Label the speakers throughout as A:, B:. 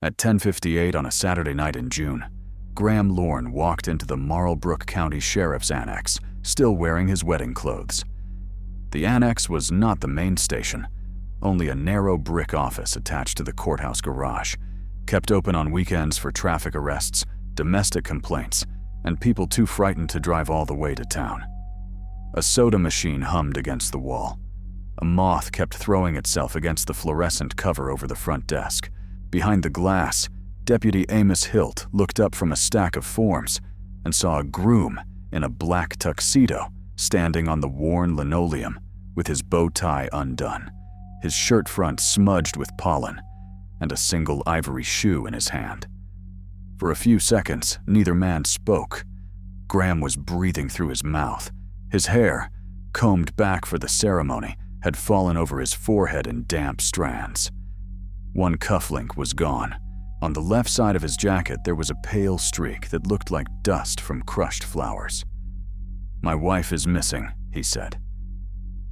A: At 10:58 on a Saturday night in June, Graham Lorne walked into the Marlbrook County Sheriff's Annex, still wearing his wedding clothes. The annex was not the main station, only a narrow brick office attached to the courthouse garage, kept open on weekends for traffic arrests, domestic complaints, and people too frightened to drive all the way to town. A soda machine hummed against the wall. A moth kept throwing itself against the fluorescent cover over the front desk. Behind the glass, Deputy Amos Hilt looked up from a stack of forms and saw a groom in a black tuxedo standing on the worn linoleum with his bow tie undone, his shirt front smudged with pollen, and a single ivory shoe in his hand. For a few seconds, neither man spoke. Graham was breathing through his mouth. His hair, combed back for the ceremony, had fallen over his forehead in damp strands. One cufflink was gone. On the left side of his jacket, there was a pale streak that looked like dust from crushed flowers. "My wife is missing," he said.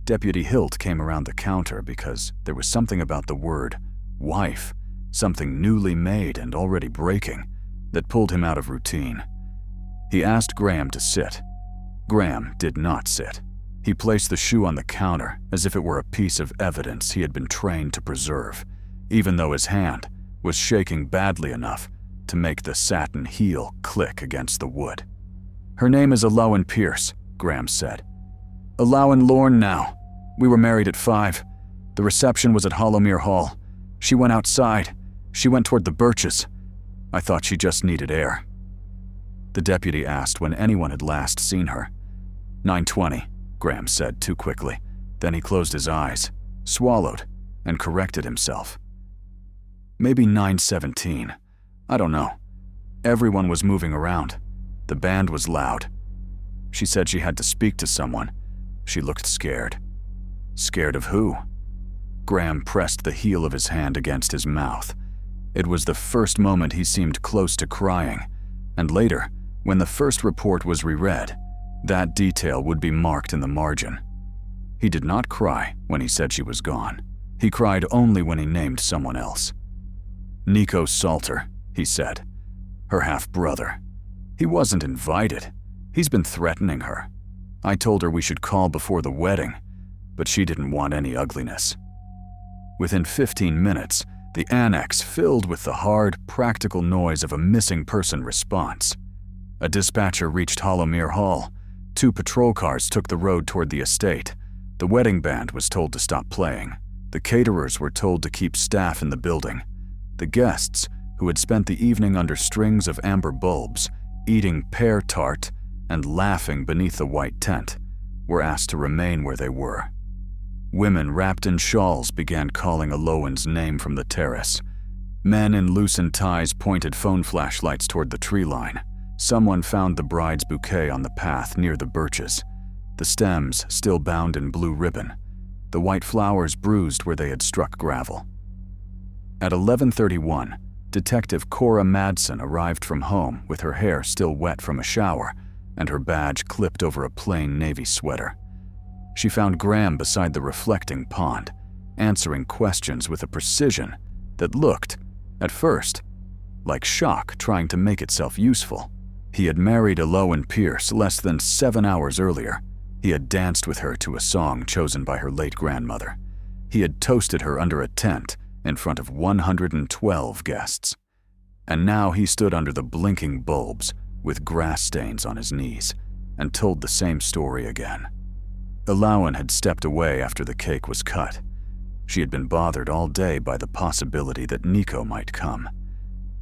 A: Deputy Hilt came around the counter because there was something about the word wife, something newly made and already breaking, that pulled him out of routine. He asked Graham to sit. Graham did not sit. He placed the shoe on the counter as if it were a piece of evidence he had been trained to preserve, even though his hand was shaking badly enough to make the satin heel click against the wood. "Her name is Elowen Pierce," Graham said. "Elowen Lorne now. We were married at 5. The reception was at Hollowmere Hall. She went outside. She went toward the birches. I thought she just needed air." The deputy asked when anyone had last seen her. 9:20, Graham said too quickly. Then he closed his eyes, swallowed, and corrected himself. "Maybe 9:17. I don't know. Everyone was moving around. The band was loud. She said she had to speak to someone. She looked scared." "Scared of who?" Graham pressed the heel of his hand against his mouth. It was the first moment he seemed close to crying, and later, when the first report was reread, that detail would be marked in the margin. He did not cry when he said she was gone. He cried only when he named someone else. "Nico Salter," he said. "Her half-brother. He wasn't invited. He's been threatening her. I told her we should call before the wedding, but she didn't want any ugliness." Within 15 minutes, the annex filled with the hard, practical noise of a missing person response. A dispatcher reached Hollowmere Hall. 2 patrol cars took the road toward the estate. The wedding band was told to stop playing. The caterers were told to keep staff in the building. The guests, who had spent the evening under strings of amber bulbs, eating pear tart and laughing beneath the white tent, were asked to remain where they were. Women wrapped in shawls began calling Elowen's name from the terrace. Men in loosened ties pointed phone flashlights toward the tree line. Someone found the bride's bouquet on the path near the birches, the stems still bound in blue ribbon, the white flowers bruised where they had struck gravel. At 11:31, Detective Cora Madsen arrived from home with her hair still wet from a shower and her badge clipped over a plain navy sweater. She found Graham beside the reflecting pond, answering questions with a precision that looked, at first, like shock trying to make itself useful. He had married Elowen Pierce less than 7 hours earlier. He had danced with her to a song chosen by her late grandmother. He had toasted her under a tent in front of 112 guests. And now he stood under the blinking bulbs with grass stains on his knees and told the same story again. Elowen had stepped away after the cake was cut. She had been bothered all day by the possibility that Nico might come.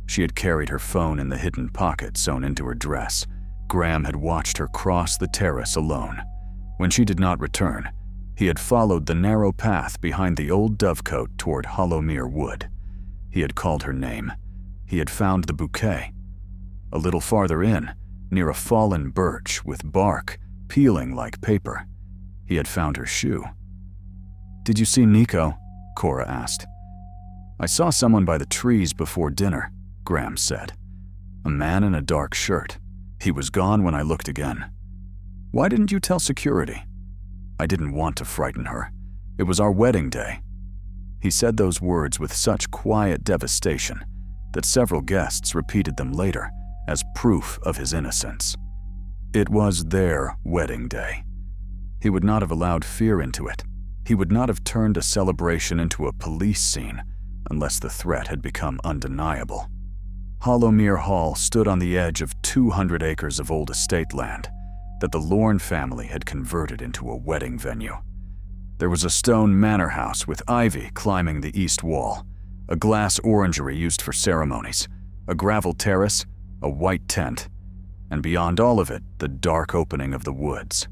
A: She had carried her phone in the hidden pocket sewn into her dress. Graham had watched her cross the terrace alone. When she did not return, he had followed the narrow path behind the old dovecote toward Hollowmere Wood. He had called her name. He had found the bouquet. A little farther in, near a fallen birch with bark peeling like paper, he had found her shoe. "Did you see Nico?" Cora asked. "I saw someone by the trees before dinner," Graham said. "A man in a dark shirt. He was gone when I looked again." "Why didn't you tell security?" "I didn't want to frighten her. It was our wedding day." He said those words with such quiet devastation that several guests repeated them later as proof of his innocence. It was their wedding day. He would not have allowed fear into it. He would not have turned a celebration into a police scene unless the threat had become undeniable. Hollowmere Hall stood on the edge of 200 acres of old estate land that the Lorne family had converted into a wedding venue. There was a stone manor house with ivy climbing the east wall, a glass orangery used for ceremonies, a gravel terrace, a white tent, and beyond all of it, the dark opening of the woods.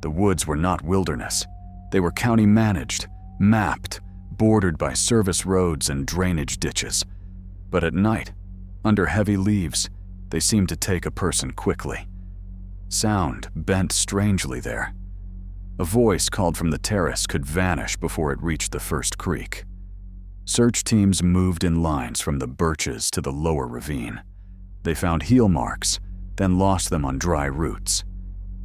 A: The woods were not wilderness. They were county managed, mapped, bordered by service roads and drainage ditches. But at night, under heavy leaves, they seemed to take a person quickly. Sound bent strangely there. A voice called from the terrace could vanish before it reached the first creek. Search teams moved in lines from the birches to the lower ravine. They found heel marks, then lost them on dry roots.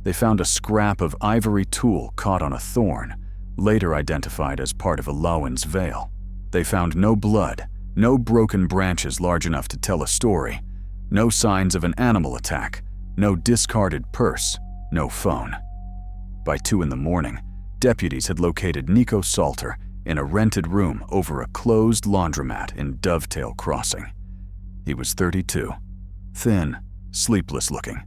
A: They found a scrap of ivory tool caught on a thorn, later identified as part of a Lowen's veil. They found no blood, no broken branches large enough to tell a story, no signs of an animal attack, no discarded purse, no phone. By 2 a.m, deputies had located Nico Salter in a rented room over a closed laundromat in Dovetail Crossing. He was 32, thin, sleepless looking,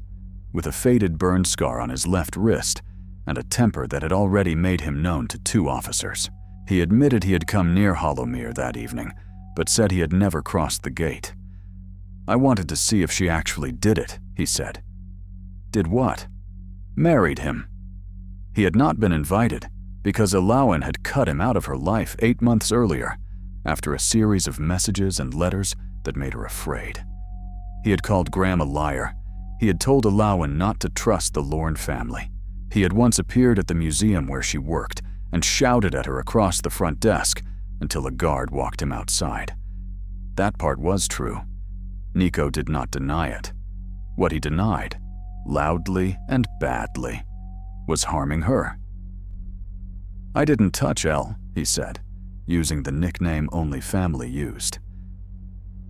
A: with a faded burn scar on his left wrist and a temper that had already made him known to 2 officers. He admitted he had come near Hollowmere that evening, but said he had never crossed the gate. "I wanted to see if she actually did it," he said. Did what? Married him. He had not been invited because Alawan had cut him out of her life 8 months earlier, after a series of messages and letters that made her afraid. He had called Graham a liar. He had told Alawan not to trust the Lorne family. He had once appeared at the museum where she worked and shouted at her across the front desk until a guard walked him outside. That part was true. Nico did not deny it. What he denied, loudly and badly, was harming her. "I didn't touch Elle," he said, using the nickname only family used.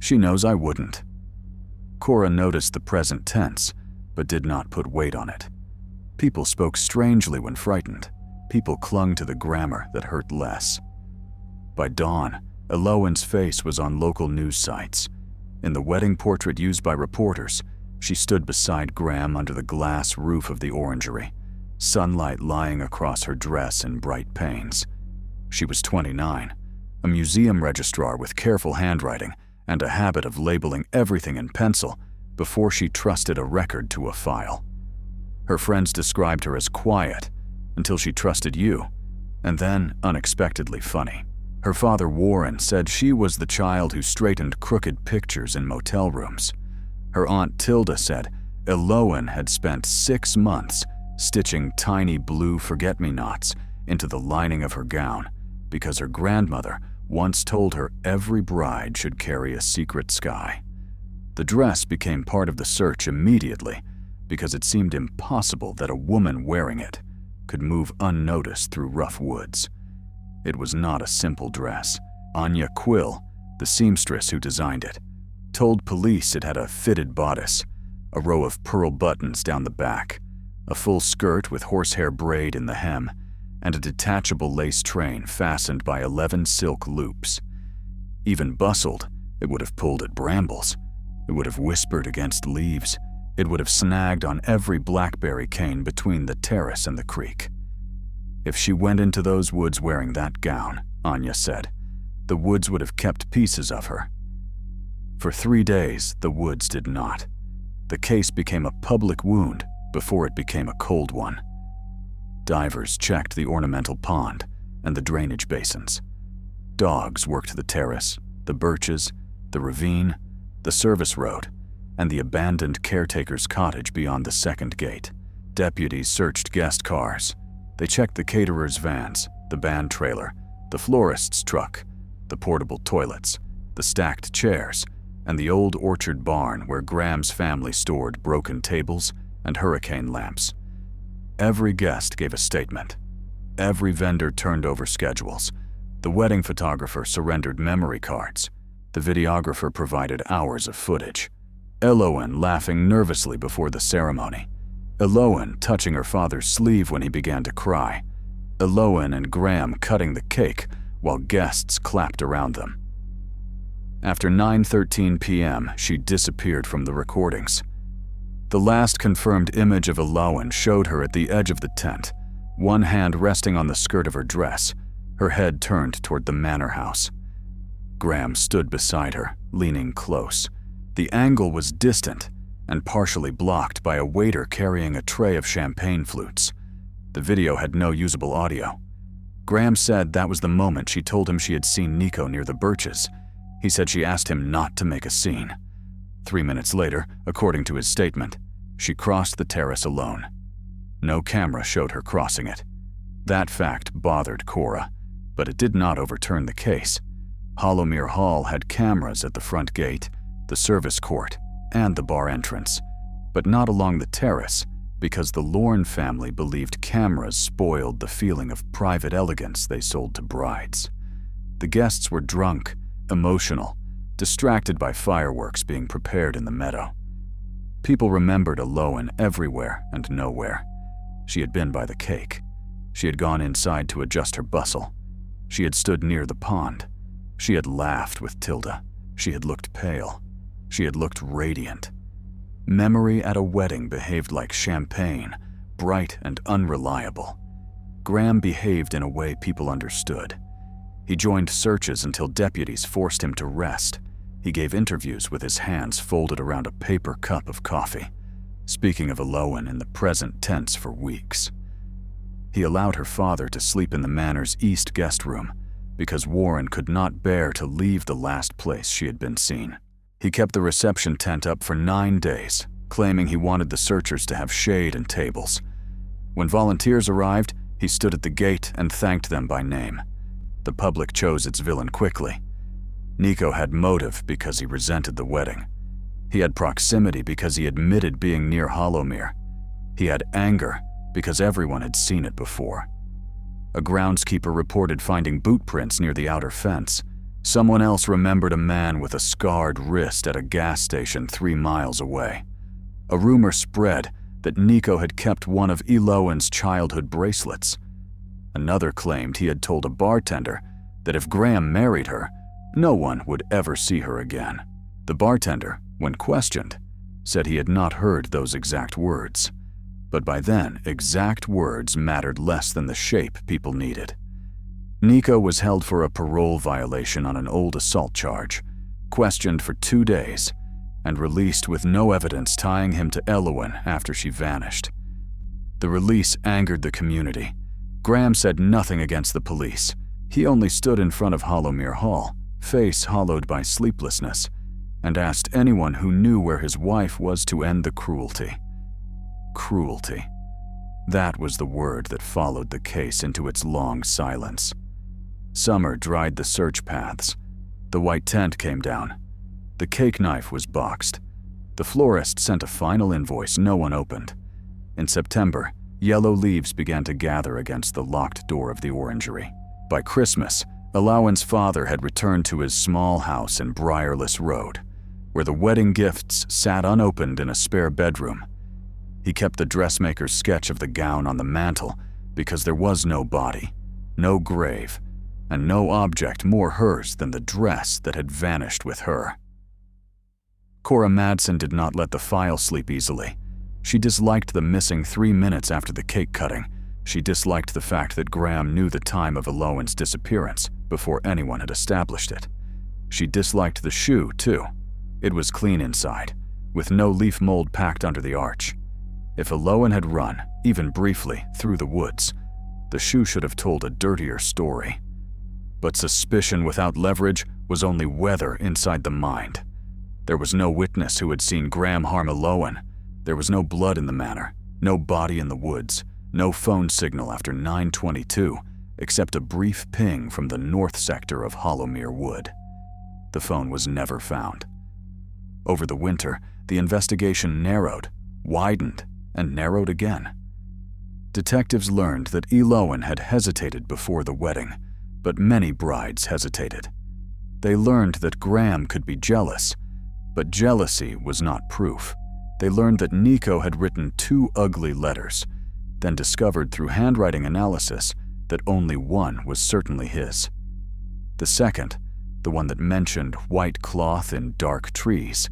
A: "She knows I wouldn't." Cora noticed the present tense, but did not put weight on it. People spoke strangely when frightened. People clung to the grammar that hurt less. By dawn, Elowen's face was on local news sites. In the wedding portrait used by reporters, she stood beside Graham under the glass roof of the orangery, sunlight lying across her dress in bright panes. She was 29, a museum registrar with careful handwriting and a habit of labeling everything in pencil before she trusted a record to a file. Her friends described her as quiet until she trusted you, and then unexpectedly funny. Her father Warren said she was the child who straightened crooked pictures in motel rooms. Her aunt Tilda said Elowen had spent 6 months stitching tiny blue forget-me-nots into the lining of her gown because her grandmother once told her every bride should carry a secret sky. The dress became part of the search immediately because it seemed impossible that a woman wearing it could move unnoticed through rough woods. It was not a simple dress. Anya Quill, the seamstress who designed it, told police it had a fitted bodice, a row of pearl buttons down the back, a full skirt with horsehair braid in the hem, and a detachable lace train fastened by 11 silk loops. Even bustled, it would have pulled at brambles. It would have whispered against leaves. It would have snagged on every blackberry cane between the terrace and the creek. If she went into those woods wearing that gown, Anya said, the woods would have kept pieces of her. For 3 days, the woods did not. The case became a public wound before it became a cold one. Divers checked the ornamental pond and the drainage basins. Dogs worked the terrace, the birches, the ravine, the service road, and the abandoned caretaker's cottage beyond the second gate. Deputies searched guest cars. They checked the caterer's vans, the band trailer, the florist's truck, the portable toilets, the stacked chairs, and the old orchard barn where Graham's family stored broken tables and hurricane lamps. Every guest gave a statement. Every vendor turned over schedules. The wedding photographer surrendered memory cards. The videographer provided hours of footage. Elowen laughing nervously before the ceremony. Elowen touching her father's sleeve when he began to cry. Elowen and Graham cutting the cake while guests clapped around them. After 9:13 p.m., she disappeared from the recordings. The last confirmed image of Elowen showed her at the edge of the tent, one hand resting on the skirt of her dress, her head turned toward the manor house. Graham stood beside her, leaning close. The angle was distant and partially blocked by a waiter carrying a tray of champagne flutes. The video had no usable audio. Graham said that was the moment she told him she had seen Nico near the birches. He said she asked him not to make a scene. 3 minutes later, according to his statement, she crossed the terrace alone. No camera showed her crossing it. That fact bothered Cora, but it did not overturn the case. Hollowmere Hall had cameras at the front gate, the service court, and the bar entrance, but not along the terrace because the Lorne family believed cameras spoiled the feeling of private elegance they sold to brides. The guests were drunk, emotional, distracted by fireworks being prepared in the meadow. People remembered Elowen everywhere and nowhere. She had been by the cake. She had gone inside to adjust her bustle. She had stood near the pond. She had laughed with Tilda. She had looked pale. She had looked radiant. Memory at a wedding behaved like champagne, bright and unreliable. Graham behaved in a way people understood. He joined searches until deputies forced him to rest. He gave interviews with his hands folded around a paper cup of coffee, speaking of Elowen in the present tense for weeks. He allowed her father to sleep in the manor's east guest room because Warren could not bear to leave the last place she had been seen. He kept the reception tent up for 9 days, claiming he wanted the searchers to have shade and tables. When volunteers arrived, he stood at the gate and thanked them by name. The public chose its villain quickly. Nico had motive because he resented the wedding. He had proximity because he admitted being near Hollowmere. He had anger because everyone had seen it before. A groundskeeper reported finding boot prints near the outer fence. Someone else remembered a man with a scarred wrist at a gas station 3 miles away. A rumor spread that Nico had kept one of Elowen's childhood bracelets. Another claimed he had told a bartender that if Graham married her, no one would ever see her again. The bartender, when questioned, said he had not heard those exact words. But by then, exact words mattered less than the shape people needed. Nico was held for a parole violation on an old assault charge, questioned for 2 days, and released with no evidence tying him to Elowen after she vanished. The release angered the community. Graham said nothing against the police. He only stood in front of Hollowmere Hall, face hollowed by sleeplessness, and asked anyone who knew where his wife was to end the cruelty. Cruelty. That was the word that followed the case into its long silence. Summer dried the search paths. The white tent came down. The cake knife was boxed. The florist sent a final invoice no one opened. In September, yellow leaves began to gather against the locked door of the orangery. By Christmas, Elowen's father had returned to his small house in Briarless Road, where the wedding gifts sat unopened in a spare bedroom. He kept the dressmaker's sketch of the gown on the mantel because there was no body, no grave, and no object more hers than the dress that had vanished with her. Cora Madsen did not let the file sleep easily. She disliked the missing 3 minutes after the cake cutting. She disliked the fact that Graham knew the time of Elowen's disappearance before anyone had established it. She disliked the shoe, too. It was clean inside, with no leaf mold packed under the arch. If Elowen had run, even briefly, through the woods, the shoe should have told a dirtier story. But suspicion without leverage was only weather inside the mind. There was no witness who had seen Graham harm Elowen. There was no blood in the manor, no body in the woods, no phone signal after 9:22, except a brief ping from the north sector of Hollowmere Wood. The phone was never found. Over the winter, the investigation narrowed, widened, and narrowed again. Detectives learned that Elowen had hesitated before the wedding, but many brides hesitated. They learned that Graham could be jealous, but jealousy was not proof. They learned that Nico had written 2 ugly letters, then discovered through handwriting analysis that only one was certainly his. The second, the one that mentioned white cloth in dark trees,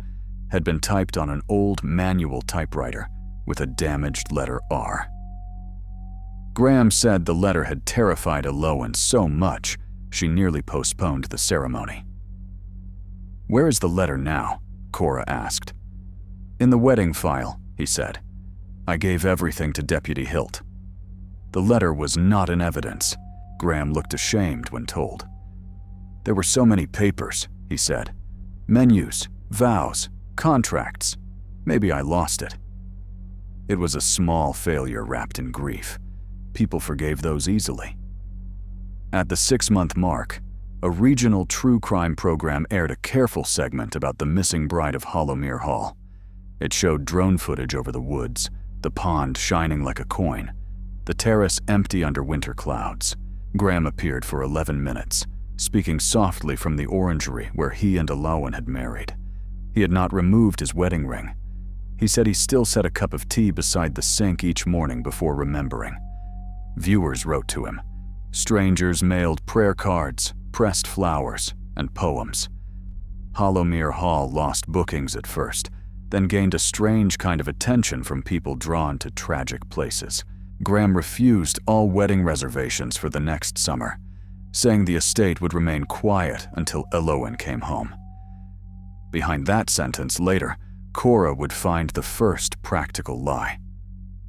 A: had been typed on an old manual typewriter with a damaged letter R. Graham said the letter had terrified Elowen so much she nearly postponed the ceremony. "Where is the letter now?" Cora asked. "In the wedding file," he said. "I gave everything to Deputy Hilt." The letter was not in evidence. Graham looked ashamed when told. "There were so many papers," he said. "Menus, vows, contracts. Maybe I lost it." It was a small failure wrapped in grief. People forgave those easily. At the 6-month mark, a regional true crime program aired a careful segment about the missing bride of Hollowmere Hall. It showed drone footage over the woods, the pond shining like a coin, the terrace empty under winter clouds. Graham appeared for 11 minutes, speaking softly from the orangery where he and Elowen had married. He had not removed his wedding ring. He said he still set a cup of tea beside the sink each morning before remembering. Viewers wrote to him. Strangers mailed prayer cards, pressed flowers, and poems. Hollowmere Hall lost bookings at first, then gained a strange kind of attention from people drawn to tragic places. Graham refused all wedding reservations for the next summer, saying the estate would remain quiet until Elowen came home. Behind that sentence later, Cora would find the first practical lie.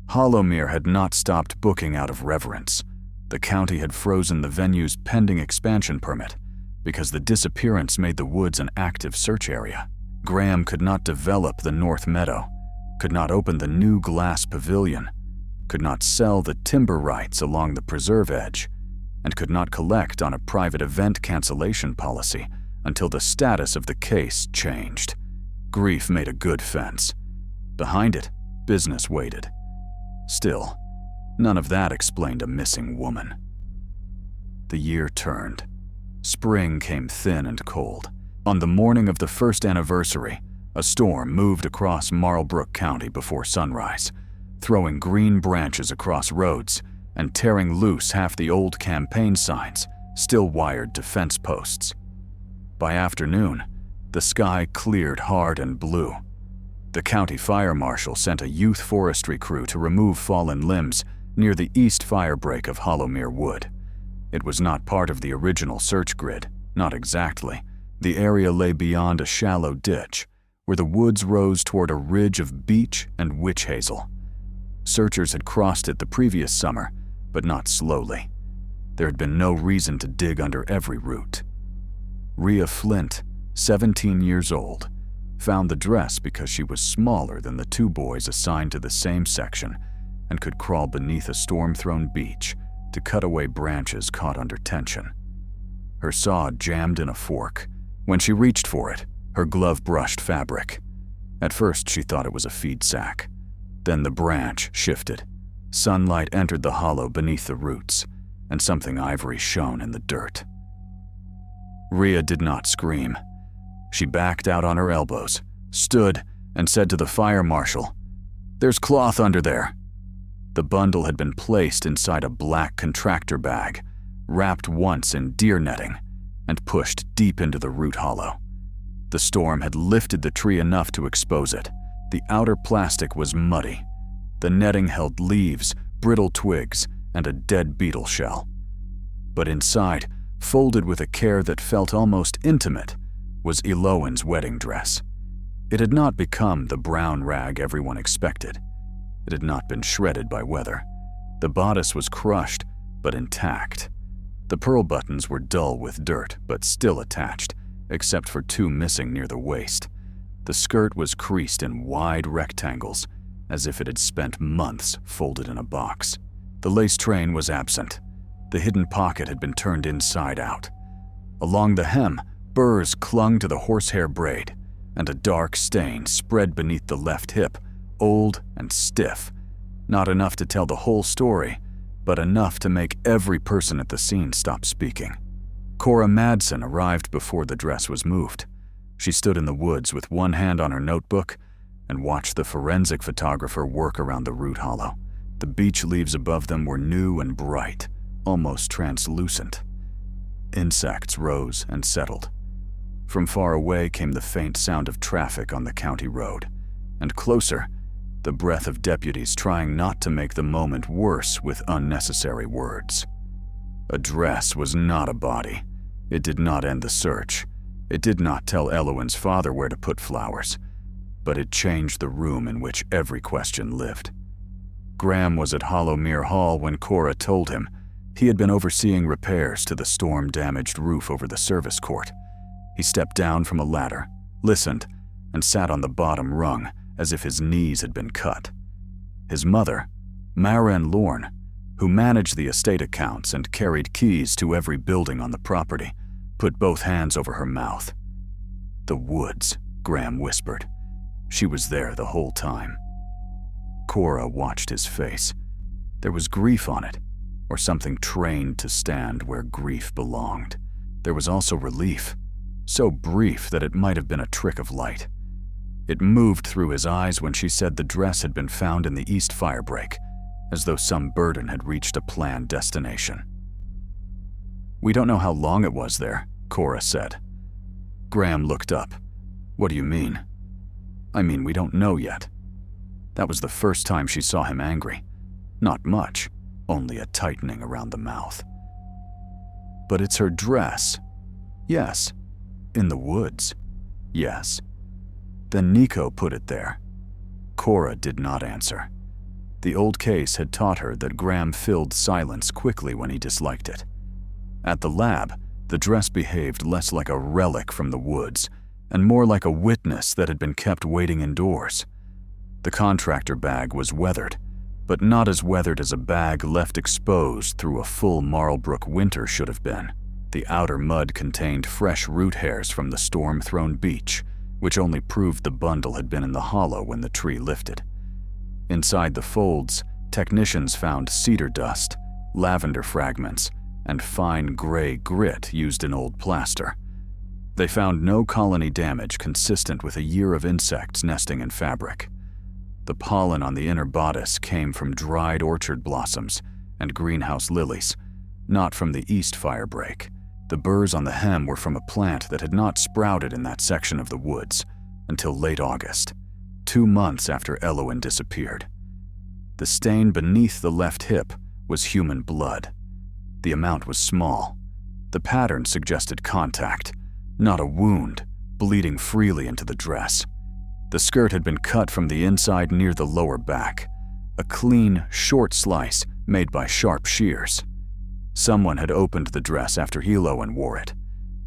A: Hollowmere had not stopped booking out of reverence. The county had frozen the venue's pending expansion permit because the disappearance made the woods an active search area. Graham could not develop the North Meadow, could not open the new glass pavilion, could not sell the timber rights along the preserve edge, and could not collect on a private event cancellation policy until the status of the case changed. Grief made a good fence. Behind it, business waited. Still, none of that explained a missing woman. The year turned. Spring came thin and cold. On the morning of the first anniversary, a storm moved across Marlbrook County before sunrise, throwing green branches across roads and tearing loose half the old campaign signs still wired to fence posts. By afternoon, the sky cleared hard and blue. The county fire marshal sent a youth forestry crew to remove fallen limbs near the east firebreak of Hollowmere Wood. It was not part of the original search grid, not exactly. The area lay beyond a shallow ditch, where the woods rose toward a ridge of beech and witch hazel. Searchers had crossed it the previous summer, but not slowly. There had been no reason to dig under every root. Rhea Flint, 17 years old, found the dress because she was smaller than the 2 boys assigned to the same section and could crawl beneath a storm-thrown beech to cut away branches caught under tension. Her saw jammed in a fork. When she reached for it, her glove brushed fabric. At first, she thought it was a feed sack. Then the branch shifted. Sunlight entered the hollow beneath the roots, and something ivory shone in the dirt. Rhea did not scream. She backed out on her elbows, stood, and said to the fire marshal, "There's cloth under there." The bundle had been placed inside a black contractor bag, wrapped once in deer netting, and pushed deep into the root hollow. The storm had lifted the tree enough to expose it. The outer plastic was muddy. The netting held leaves, brittle twigs, and a dead beetle shell. But inside, folded with a care that felt almost intimate, was Elowen's wedding dress. It had not become the brown rag everyone expected. It had not been shredded by weather. The bodice was crushed, but intact. The pearl buttons were dull with dirt, but still attached, except for 2 missing near the waist. The skirt was creased in wide rectangles, as if it had spent months folded in a box. The lace train was absent. The hidden pocket had been turned inside out. Along the hem, burrs clung to the horsehair braid, and a dark stain spread beneath the left hip, old and stiff. Not enough to tell the whole story, but enough to make every person at the scene stop speaking. Cora Madsen arrived before the dress was moved. She stood in the woods with one hand on her notebook and watched the forensic photographer work around the root hollow. The beech leaves above them were new and bright, almost translucent. Insects rose and settled. From far away came the faint sound of traffic on the county road, and closer, the breath of deputies trying not to make the moment worse with unnecessary words. A dress was not a body. It did not end the search. It did not tell Elowen's father where to put flowers, but it changed the room in which every question lived. Graham was at Hollowmere Hall when Cora told him he had been overseeing repairs to the storm-damaged roof over the service court. He stepped down from a ladder, listened, and sat on the bottom rung as if his knees had been cut. His mother, Maren Lorne, who managed the estate accounts and carried keys to every building on the property, put both hands over her mouth. "The woods," Graham whispered. She was there the whole time. Cora watched his face. There was grief on it, or something trained to stand where grief belonged. There was also relief, so brief that it might have been a trick of light. It moved through his eyes when she said the dress had been found in the east firebreak, as though some burden had reached a planned destination. "We don't know how long it was there," Cora said. Graham looked up. "What do you mean?" "I mean, we don't know yet." That was the first time she saw him angry. Not much, only a tightening around the mouth. "But it's her dress." "Yes." "In the woods." "Yes." "Then Nico put it there." Cora did not answer. The old case had taught her that Graham filled silence quickly when he disliked it. At the lab, the dress behaved less like a relic from the woods and more like a witness that had been kept waiting indoors. The contractor bag was weathered, but not as weathered as a bag left exposed through a full Marlbrook winter should have been. The outer mud contained fresh root hairs from the storm-thrown beech, which only proved the bundle had been in the hollow when the tree lifted. Inside the folds, technicians found cedar dust, lavender fragments, and fine gray grit used in old plaster. They found no colony damage consistent with a year of insects nesting in fabric. The pollen on the inner bodice came from dried orchard blossoms and greenhouse lilies, not from the east firebreak. The burrs on the hem were from a plant that had not sprouted in that section of the woods until late August, 2 months after Elowen disappeared. The stain beneath the left hip was human blood. The amount was small. The pattern suggested contact, not a wound, bleeding freely into the dress. The skirt had been cut from the inside near the lower back, a clean, short slice made by sharp shears. Someone had opened the dress after Elowen wore it.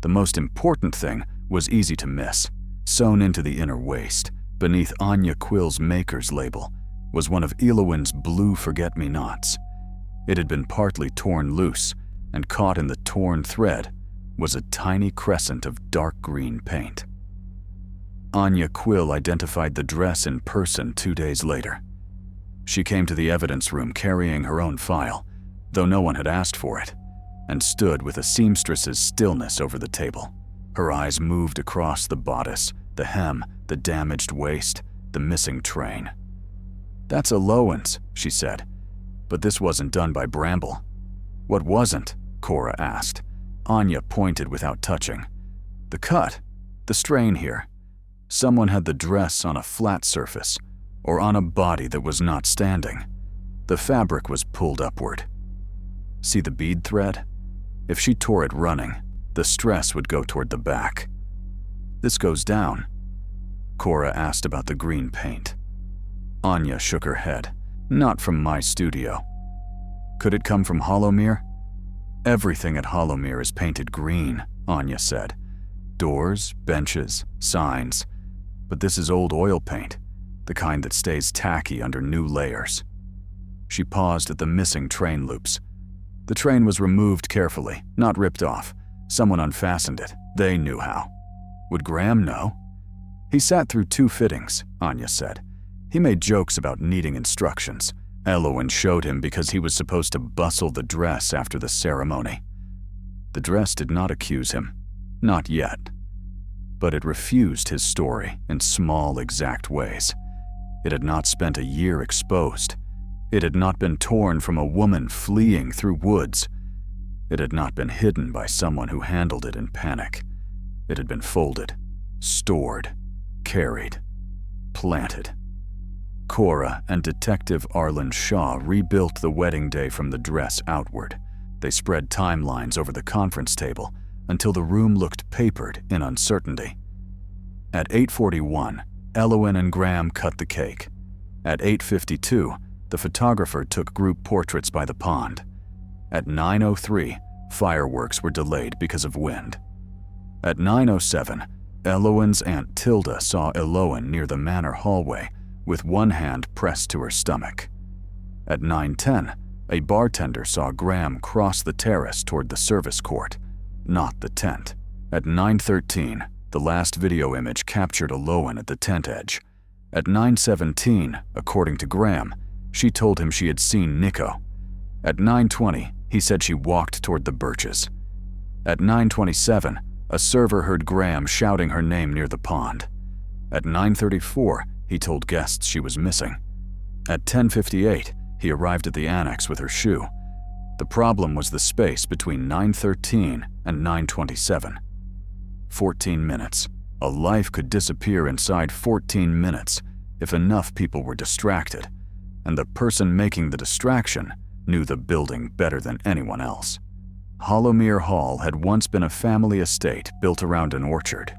A: The most important thing was easy to miss. Sewn into the inner waist, beneath Anya Quill's maker's label, was one of Elowen's blue forget-me-nots. It had been partly torn loose, and caught in the torn thread was a tiny crescent of dark green paint. Anya Quill identified the dress in person 2 days later. She came to the evidence room carrying her own file, though no one had asked for it, and stood with a seamstress's stillness over the table. Her eyes moved across the bodice, the hem, the damaged waist, the missing train. "That's Elowen's," she said, "but this wasn't done by Bramble." "What wasn't?" Cora asked. Anya pointed without touching. "The cut, the strain here. Someone had the dress on a flat surface, or on a body that was not standing. The fabric was pulled upward. See the bead thread? If she tore it running, the stress would go toward the back. This goes down." Cora asked about the green paint. Anya shook her head. "Not from my studio." "Could it come from Hollowmere?" "Everything at Hollowmere is painted green," Anya said. "Doors, benches, signs. But this is old oil paint, the kind that stays tacky under new layers." She paused at the missing train loops. The train was removed carefully, not ripped off. Someone unfastened it. They knew how. Would Graham know? "He sat through 2 fittings," Anya said. "He made jokes about needing instructions. Elowen showed him because he was supposed to bustle the dress after the ceremony." The dress did not accuse him. Not yet. But it refused his story in small, exact ways. It had not spent a year exposed. It had not been torn from a woman fleeing through woods. It had not been hidden by someone who handled it in panic. It had been folded, stored, carried, planted. Cora and Detective Arlen Shaw rebuilt the wedding day from the dress outward. They spread timelines over the conference table until the room looked papered in uncertainty. At 8:41, Elowen and Graham cut the cake. At 8:52, the photographer took group portraits by the pond. At 9:03, fireworks were delayed because of wind. At 9:07, Elowen's Aunt Tilda saw Elowen near the manor hallway with one hand pressed to her stomach. At 9:10, a bartender saw Graham cross the terrace toward the service court, not the tent. At 9:13, the last video image captured Elowen at the tent edge. At 9:17, according to Graham, she told him she had seen Nico. At 9:20, he said she walked toward the birches. At 9:27, a server heard Graham shouting her name near the pond. At 9:34, he told guests she was missing. At 10:58, he arrived at the annex with her shoe. The problem was the space between 9:13 and 9:27. 14 minutes. A life could disappear inside 14 minutes if enough people were distracted, and the person making the distraction knew the building better than anyone else. Hollowmere Hall had once been a family estate built around an orchard.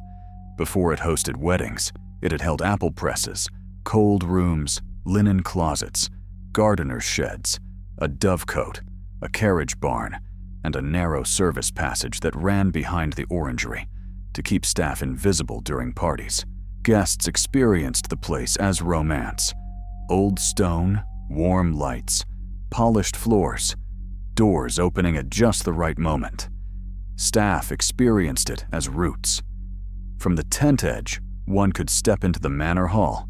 A: Before it hosted weddings, it had held apple presses, cold rooms, linen closets, gardener's sheds, a dovecote, a carriage barn, and a narrow service passage that ran behind the orangery to keep staff invisible during parties. Guests experienced the place as romance. Old stone, warm lights, polished floors, doors opening at just the right moment. Staff experienced it as roots. From the tent edge, one could step into the manor hall,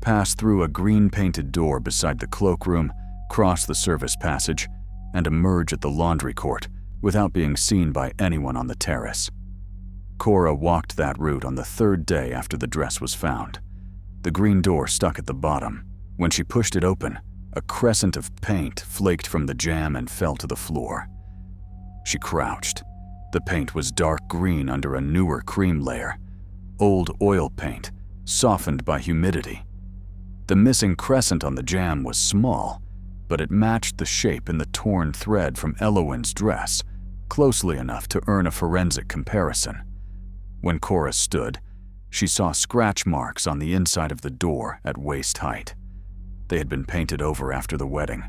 A: pass through a green-painted door beside the cloakroom, cross the service passage, and emerge at the laundry court without being seen by anyone on the terrace. Cora walked that route on the third day after the dress was found. The green door stuck at the bottom. When she pushed it open, a crescent of paint flaked from the jamb and fell to the floor. She crouched. The paint was dark green under a newer cream layer. Old oil paint, softened by humidity. The missing crescent on the jamb was small, but it matched the shape in the torn thread from Elowen's dress, closely enough to earn a forensic comparison. When Cora stood, she saw scratch marks on the inside of the door at waist height. They had been painted over after the wedding.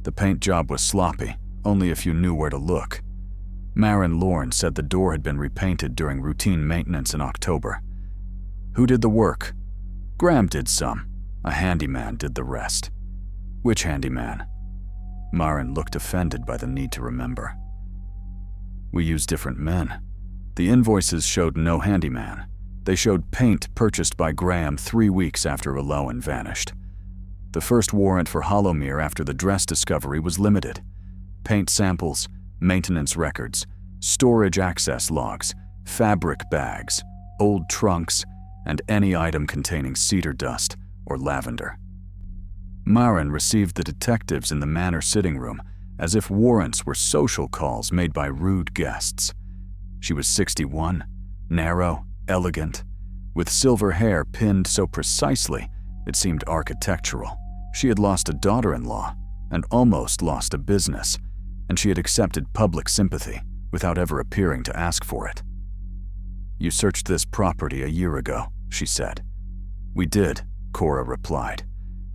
A: The paint job was sloppy, only if you knew where to look. Maren Lorne said the door had been repainted during routine maintenance in October. Who did the work? Graham did some. A handyman did the rest. Which handyman? Maren looked offended by the need to remember. We used different men. The invoices showed no handyman. They showed paint purchased by Graham 3 weeks after Elowen vanished. The first warrant for Hollowmere after the dress discovery was limited. Paint samples, maintenance records, storage access logs, fabric bags, old trunks, and any item containing cedar dust or lavender. Maren received the detectives in the manor sitting room as if warrants were social calls made by rude guests. She was 61, narrow, elegant, with silver hair pinned so precisely it seemed architectural. She had lost a daughter-in-law and almost lost a business, and she had accepted public sympathy without ever appearing to ask for it. You searched this property a year ago, she said. We did, Cora replied.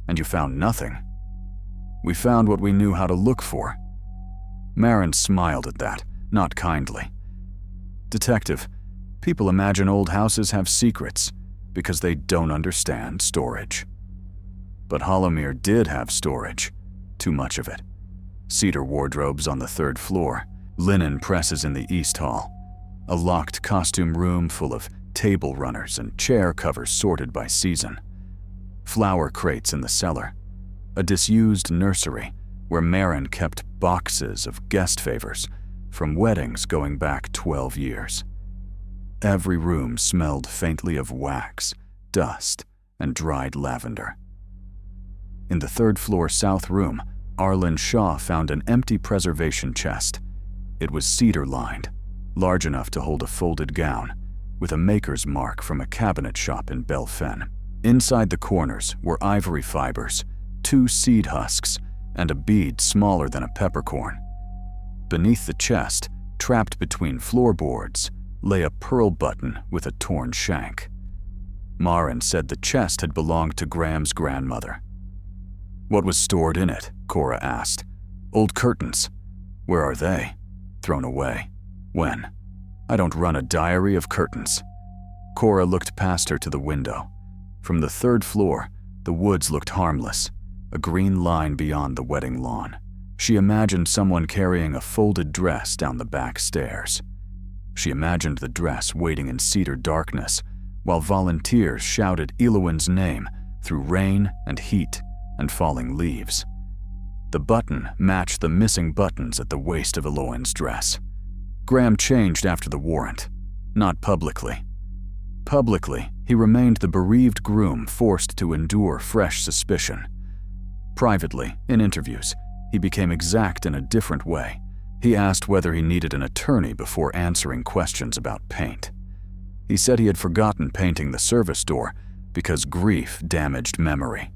A: And you found nothing. We found what we knew how to look for. Maren smiled at that, not kindly. Detective, people imagine old houses have secrets because they don't understand storage. But Hollowmere did have storage, too much of it. Cedar wardrobes on the 3rd floor, linen presses in the East Hall, a locked costume room full of table runners and chair covers sorted by season, flower crates in the cellar, a disused nursery where Maren kept boxes of guest favors, from weddings going back 12 years. Every room smelled faintly of wax, dust, and dried lavender. In the third-floor south room, Arlen Shaw found an empty preservation chest. It was cedar-lined, large enough to hold a folded gown, with a maker's mark from a cabinet shop in Belfen. Inside the corners were ivory fibers, 2 seed husks, and a bead smaller than a peppercorn. Beneath the chest, trapped between floorboards, lay a pearl button with a torn shank. Maren said the chest had belonged to Graham's grandmother. "What was stored in it?" Cora asked. "Old curtains. Where are they?" "Thrown away." "When?" "I don't run a diary of curtains." Cora looked past her to the window. From the 3rd floor, the woods looked harmless, a green line beyond the wedding lawn. She imagined someone carrying a folded dress down the back stairs. She imagined the dress waiting in cedar darkness, while volunteers shouted Elowen's name through rain and heat and falling leaves. The button matched the missing buttons at the waist of Elowen's dress. Graham changed after the warrant, not publicly. Publicly, he remained the bereaved groom forced to endure fresh suspicion. Privately, in interviews, he became exact in a different way. He asked whether he needed an attorney before answering questions about paint. He said he had forgotten painting the service door because grief damaged memory.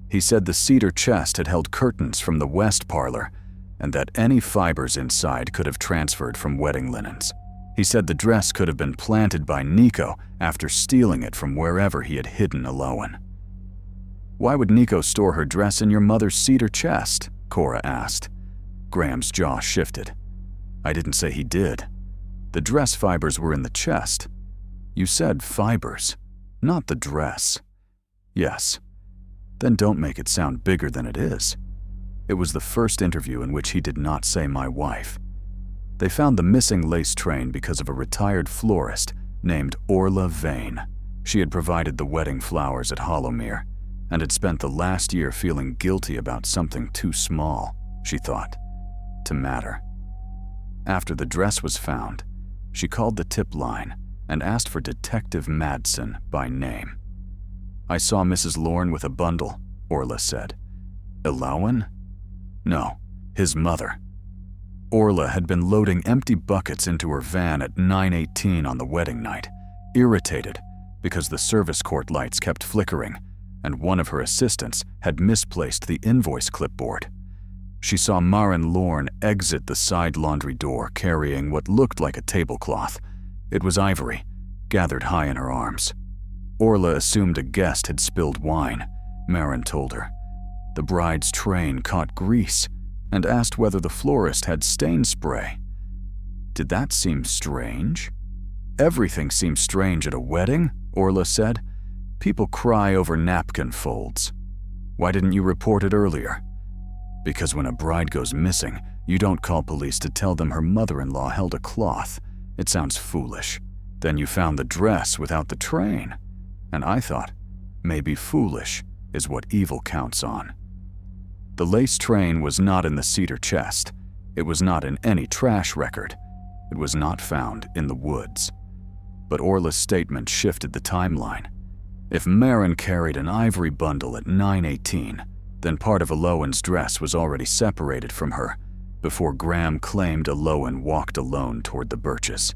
A: He said the cedar chest had held curtains from the west parlor and that any fibers inside could have transferred from wedding linens. He said the dress could have been planted by Nico after stealing it from wherever he had hidden Elowen. "Why would Nico store her dress in your mother's cedar chest?" Cora asked. Graham's jaw shifted. "I didn't say he did. The dress fibers were in the chest." "You said fibers, not the dress." "Yes." "Then don't make it sound bigger than it is." It was the first interview in which he did not say "my wife." They found the missing lace train because of a retired florist named Orla Vane. She had provided the wedding flowers at Hollowmere and had spent the last year feeling guilty about something too small, she thought, to matter. After the dress was found, she called the tip line and asked for Detective Madsen by name. "I saw Mrs. Lorne with a bundle," Orla said. "Elowen?" "No, his mother." Orla had been loading empty buckets into her van at 9:18 on the wedding night, irritated because the service court lights kept flickering and one of her assistants had misplaced the invoice clipboard. She saw Maren Lorne exit the side laundry door carrying what looked like a tablecloth. It was ivory, gathered high in her arms. Orla assumed a guest had spilled wine, Maren told her. The bride's train caught grease and asked whether the florist had stain spray. Did that seem strange? "Everything seems strange at a wedding," Orla said. "People cry over napkin folds." "Why didn't you report it earlier?" "Because when a bride goes missing, you don't call police to tell them her mother-in-law held a cloth. It sounds foolish. Then you found the dress without the train. And I thought, maybe foolish is what evil counts on." The lace train was not in the cedar chest. It was not in any trash record. It was not found in the woods. But Orla's statement shifted the timeline. If Maren carried an ivory bundle at 9:18, then part of Elowen's dress was already separated from her before Graham claimed Elowen walked alone toward the birches.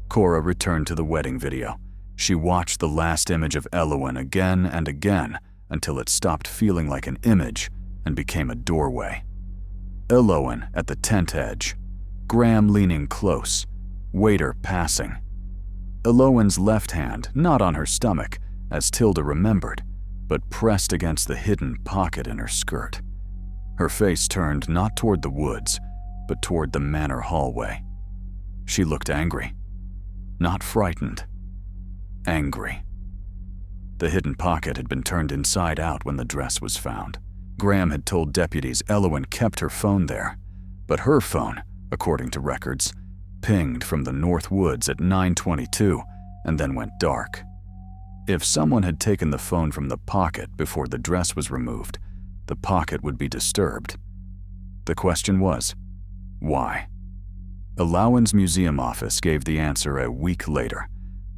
A: Cora returned to the wedding video. She watched the last image of Elowen again and again until it stopped feeling like an image and became a doorway. Elowen at the tent edge, Graham leaning close, waiter passing. Elowen's left hand not on her stomach, as Tilda remembered, but pressed against the hidden pocket in her skirt. Her face turned not toward the woods, but toward the manor hallway. She looked angry. Not frightened. Angry. The hidden pocket had been turned inside out when the dress was found. Graham had told deputies Elowen kept her phone there, but her phone, according to records, pinged from the North Woods at 9:22 and then went dark. If someone had taken the phone from the pocket before the dress was removed, the pocket would be disturbed. The question was, why? Allawan's museum office gave the answer a week later,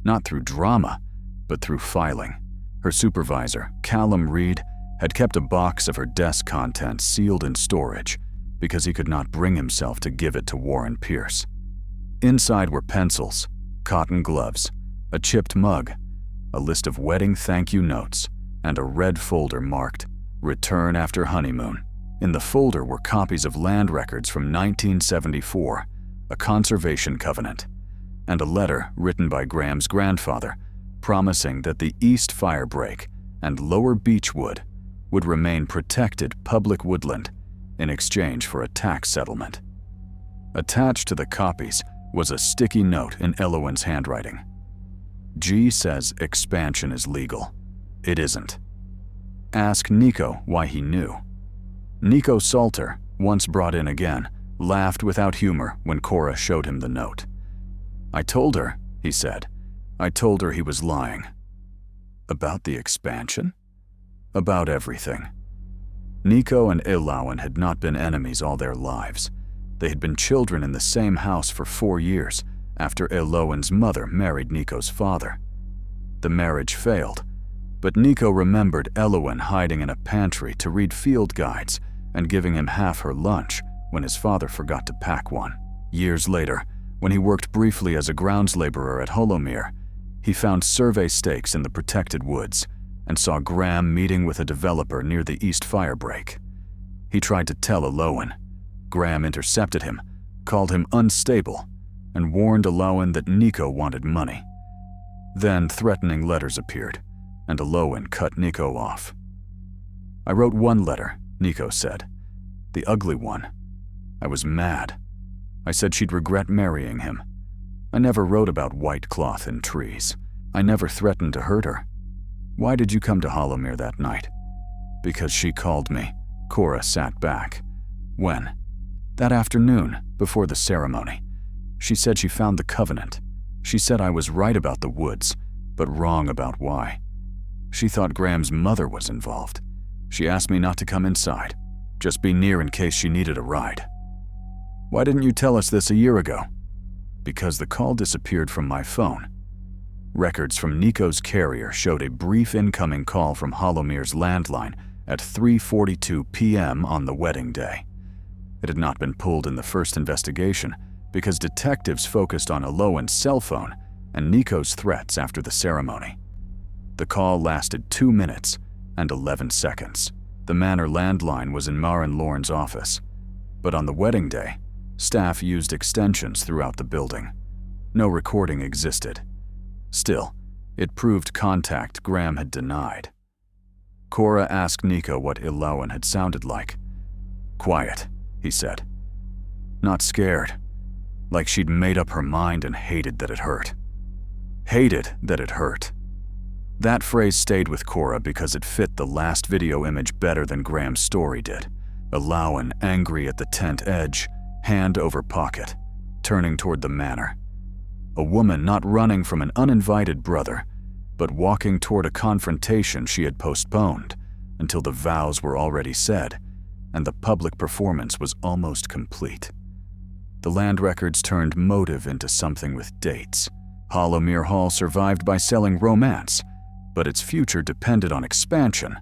A: not through drama, but through filing. Her supervisor, Callum Reed, had kept a box of her desk contents sealed in storage because he could not bring himself to give it to Warren Pierce. Inside were pencils, cotton gloves, a chipped mug, a list of wedding thank you notes, and a red folder marked "Return After Honeymoon." In the folder were copies of land records from 1974, a conservation covenant, and a letter written by Graham's grandfather promising that the East Firebreak and Lower Beechwood would remain protected public woodland in exchange for a tax settlement. Attached to the copies was a sticky note in Allawan's handwriting. G says expansion is legal. It isn't. Ask Nico why he knew. Nico Salter, once brought in again, laughed without humor when Cora showed him the note. "I told her," he said. "I told her he was lying." About the expansion? About everything. Nico and Allawan had not been enemies all their lives. They had been children in the same house for 4 years after Allawan's mother married Nico's father. The marriage failed, but Nico remembered Allawan hiding in a pantry to read field guides and giving him half her lunch when his father forgot to pack one. Years later, when he worked briefly as a grounds laborer at Holomere, he found survey stakes in the protected woods and saw Graham meeting with a developer near the East Firebreak. He tried to tell Allawan. Graham intercepted him, called him unstable, and warned Allawan that Nico wanted money. Then threatening letters appeared, and Allawan cut Nico off. "I wrote one letter," Nico said. "The ugly one. I was mad. I said she'd regret marrying him. I never wrote about white cloth and trees. I never threatened to hurt her. Why did you come to Holomere that night?" "Because she called me." Cora sat back. "When?" "That afternoon, before the ceremony. She said she found the covenant. She said I was right about the woods, but wrong about why. She thought Graham's mother was involved. She asked me not to come inside, just be near in case she needed a ride." "Why didn't you tell us this a year ago?" "Because the call disappeared from my phone." Records from Nico's carrier showed a brief incoming call from Holomere's landline at 3:42 p.m. on the wedding day. It had not been pulled in the first investigation because detectives focused on Allawan's cell phone and Nico's threats after the ceremony. The call lasted 2 minutes and 11 seconds. The Manor landline was in Maren Lorne's office, but on the wedding day, staff used extensions throughout the building. No recording existed. Still, it proved contact Graham had denied. Cora asked Nico what Allawan had sounded like. "Quiet," he said. "Not scared. Like she'd made up her mind and hated that it hurt." Hated that it hurt. That phrase stayed with Cora because it fit the last video image better than Graham's story did. Allawan angry at the tent edge, hand over pocket, turning toward the manor. A woman not running from an uninvited brother, but walking toward a confrontation she had postponed until the vows were already said and the public performance was almost complete. The land records turned motive into something with dates. Holomere Hall survived by selling romance, but its future depended on expansion,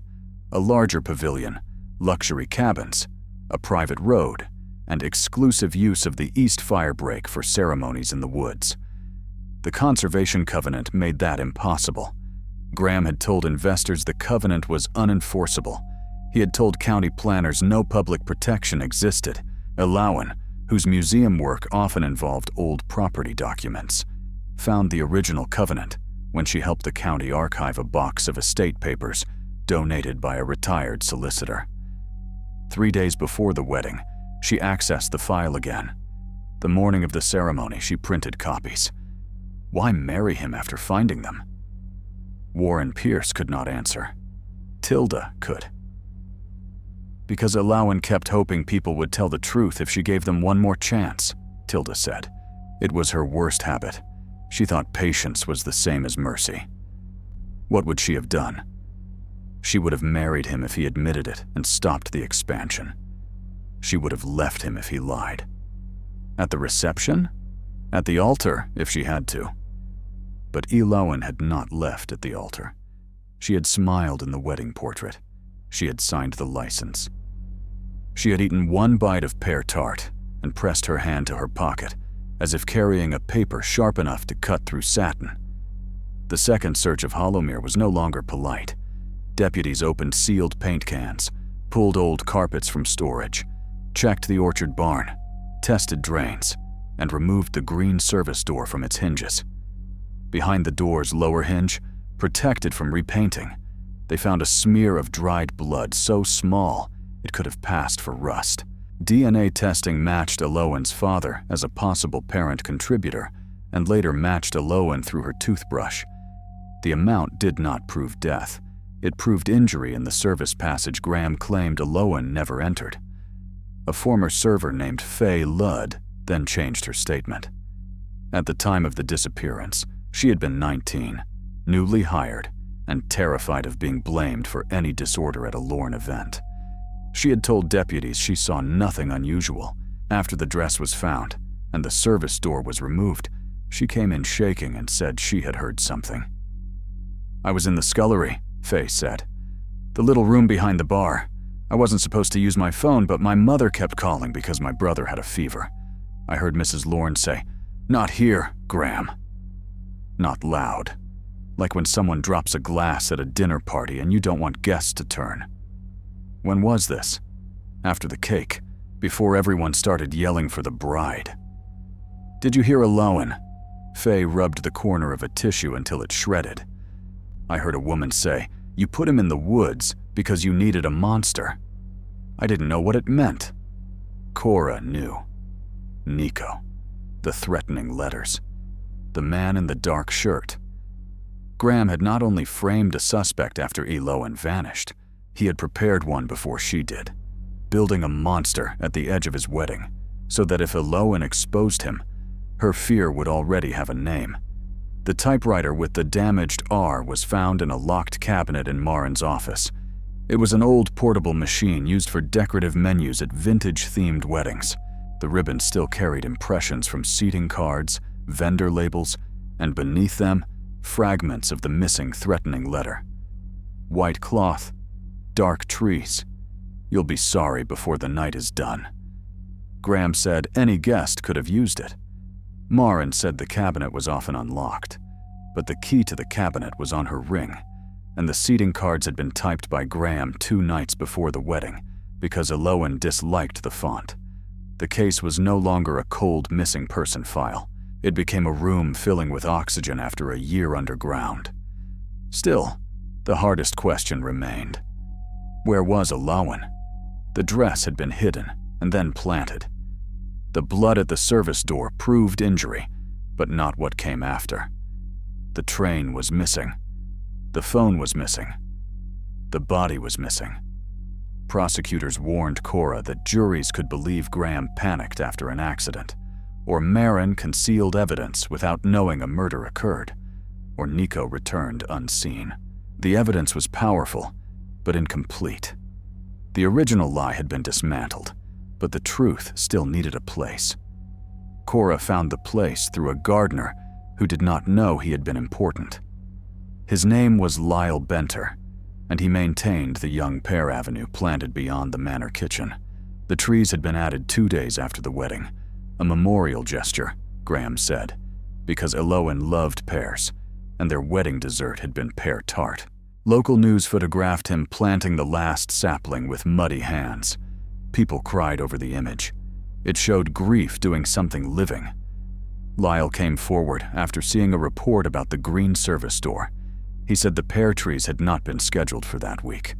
A: a larger pavilion, luxury cabins, a private road, and exclusive use of the East Firebreak for ceremonies in the woods. The conservation covenant made that impossible. Graham had told investors the covenant was unenforceable. He had told county planners no public protection existed. Allawan, whose museum work often involved old property documents, found the original covenant when she helped the county archive a box of estate papers donated by a retired solicitor. 3 days before the wedding, she accessed the file again. The morning of the ceremony, she printed copies. Why marry him after finding them? Warren Pierce could not answer. Tilda could. Because Allawan kept hoping people would tell the truth if she gave them one more chance, Tilda said. It was her worst habit. She thought patience was the same as mercy. What would she have done? She would have married him if he admitted it and stopped the expansion. She would have left him if he lied. At the reception? At the altar, if she had to. But Elowen had not left at the altar. She had smiled in the wedding portrait. She had signed the license. She had eaten one bite of pear tart and pressed her hand to her pocket, as if carrying a paper sharp enough to cut through satin. The second search of Hollowmere was no longer polite. Deputies opened sealed paint cans, pulled old carpets from storage, checked the orchard barn, tested drains, and removed the green service door from its hinges. Behind the door's lower hinge, protected from repainting, they found a smear of dried blood so small it could have passed for rust. DNA testing matched Elowen's father as a possible parent contributor, and later matched Elowen through her toothbrush. The amount did not prove death. It proved injury in the service passage Graham claimed Elowen never entered. A former server named Faye Ludd then changed her statement. At the time of the disappearance, she had been 19, newly hired, and terrified of being blamed for any disorder at a Lorne event. She had told deputies she saw nothing unusual. After the dress was found and the service door was removed, she came in shaking and said she had heard something. "I was in the scullery," Faye said. "The little room behind the bar. I wasn't supposed to use my phone, but my mother kept calling because my brother had a fever. I heard Mrs. Lorne say, 'Not here, Graham.' Not loud. Like when someone drops a glass at a dinner party and you don't want guests to turn." "When was this?" "After the cake, before everyone started yelling for the bride." "Did you hear Elowen?" Faye rubbed the corner of a tissue until it shredded. "I heard a woman say, 'You put him in the woods because you needed a monster.' I didn't know what it meant." Cora knew. Nico. The threatening letters. The man in the dark shirt. Graham had not only framed a suspect after Elowen vanished, he had prepared one before she did, building a monster at the edge of his wedding, so that if Elowen exposed him, her fear would already have a name. The typewriter with the damaged R was found in a locked cabinet in Marin's office. It was an old portable machine used for decorative menus at vintage-themed weddings. The ribbon still carried impressions from seating cards, vendor labels, and beneath them, fragments of the missing threatening letter. White cloth, dark trees. You'll be sorry before the night is done. Graham said any guest could have used it. Marin said the cabinet was often unlocked, but the key to the cabinet was on her ring, and the seating cards had been typed by Graham 2 nights before the wedding because Elowen disliked the font. The case was no longer a cold missing person file. It became a room filling with oxygen after a year underground. Still, the hardest question remained. Where was Elowen? The dress had been hidden and then planted. The blood at the service door proved injury, but not what came after. The train was missing. The phone was missing. The body was missing. Prosecutors warned Cora that juries could believe Graham panicked after an accident, or Marin concealed evidence without knowing a murder occurred, or Nico returned unseen. The evidence was powerful, but incomplete. The original lie had been dismantled, but the truth still needed a place. Cora found the place through a gardener who did not know he had been important. His name was Lyle Benter, and he maintained the young pear avenue planted beyond the manor kitchen. The trees had been added 2 days after the wedding, a memorial gesture, Graham said, because Elowen loved pears, and their wedding dessert had been pear tart. Local news photographed him planting the last sapling with muddy hands. People cried over the image. It showed grief doing something living. Lyle came forward after seeing a report about the green service door. He said the pear trees had not been scheduled for that week.